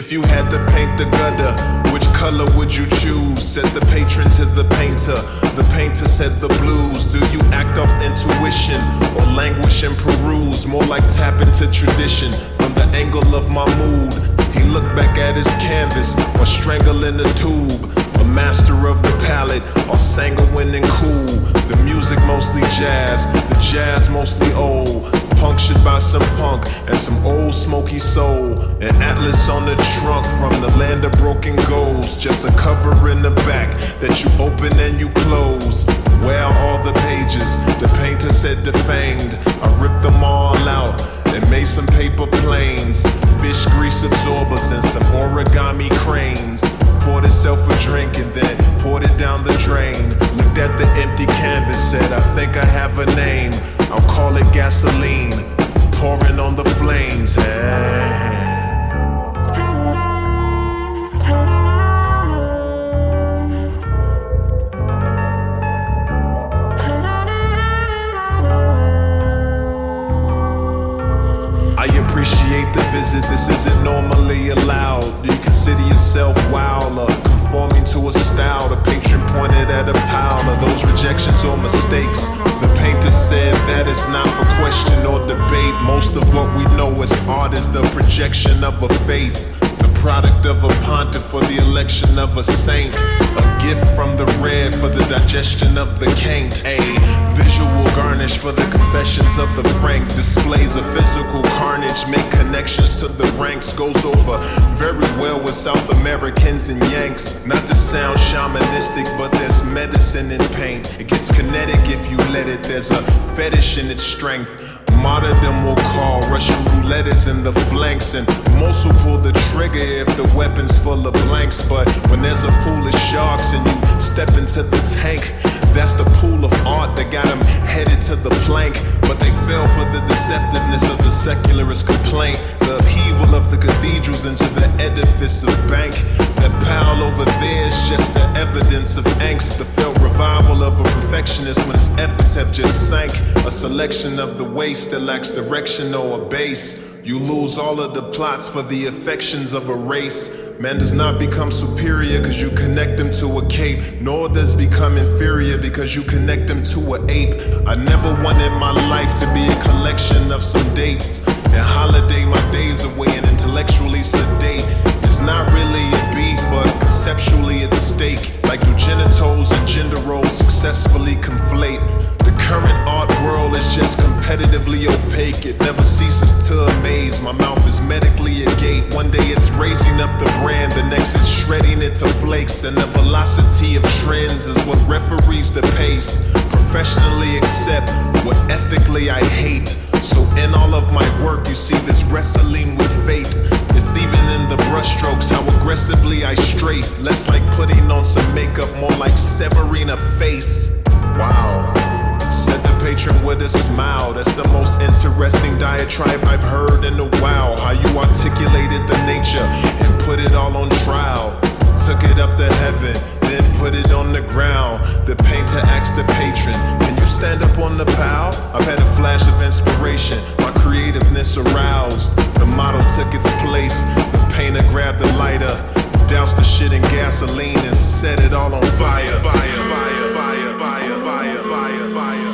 If you had to paint the gutter, which color would you choose? Said the patron to the painter. The painter said the blues. Do you act off intuition or languish and peruse? More like tap into tradition from the angle of my mood. He looked back at his canvas or strangling a tube. A master of the palette, or sanguine and cool. The music mostly jazz, the jazz mostly old. Punctured by some punk and some old smoky soul. An atlas on the trunk from the land of broken goals. Just a cover in the back that you open and you close. Where are all the pages? The painter said defanged. I ripped them all out and made some paper planes. Fish grease absorbers and some origami cranes. Poured itself a drink and then poured it down the drain. Looked at the empty canvas, said I think I have a name. I'll call it gasoline, pouring on the flames. Hey. I appreciate the visit, this isn't normally allowed. You consider yourself wild or conforming to a style. The patron pointed at a pile of those rejections or mistakes. The painter said that is not for question or debate. Most of what we know as art is the projection of a faith. The product of a pontiff for the election of a saint. A gift from the red for the digestion of the caint. A visual garnish for the confessions of the frank. Displays of physical carnage, make connections to the ranks. Goes over very well with South Americans and Yanks. Not to sound shamanistic, but there's medicine in paint. It gets kinetic if you let it. There's a fetish in its strength. Martyrdom will call, Russian roulette is in the flanks. And most will pull the trigger if the weapon's full of blanks. But when there's a pool of sharks and you step into the tank, that's the pool of art that got them headed to the plank. But they fell for the deceptiveness of the secularist complaint. The upheaval of the cathedrals into the edifice of bank. That pile over there is just the evidence of angst. The failed revival of a perfectionist when his efforts have just sank. A selection of the waste that lacks direction or a base. You lose all of the plots for the affections of a race. Man does not become superior because you connect him to a cape. Nor does become inferior because you connect him to an ape. I never wanted my life to be a collection of some dates. And holiday my days away and intellectually sedate. It's not really a beef, but conceptually at stake. Like do genitals and gender roles successfully conflate? The current art world is just competitively opaque. It never ceases to amaze. My mouth is medically agate. One day it's raising up the brand, the next it's shredding it to flakes. And the velocity of trends is what referees the pace. Professionally accept what ethically I hate. So in all of my work you see this wrestling with fate. It's even in the brushstrokes how aggressively I strafe. Less like putting on some makeup, more like severing a face. Wow. Said the patron with a smile. That's the most interesting diatribe I've heard in a while. How you articulated the nature and put it all on trial. Took it up to heaven, then put it on the ground. The painter asked the patron, can you stand up on the pile? I've had a flash of inspiration, my creativeness aroused. The model took its place, the painter grabbed the lighter, doused the shit in gasoline and set it all on fire. Fire, fire, fire, fire, fire, fire, fire.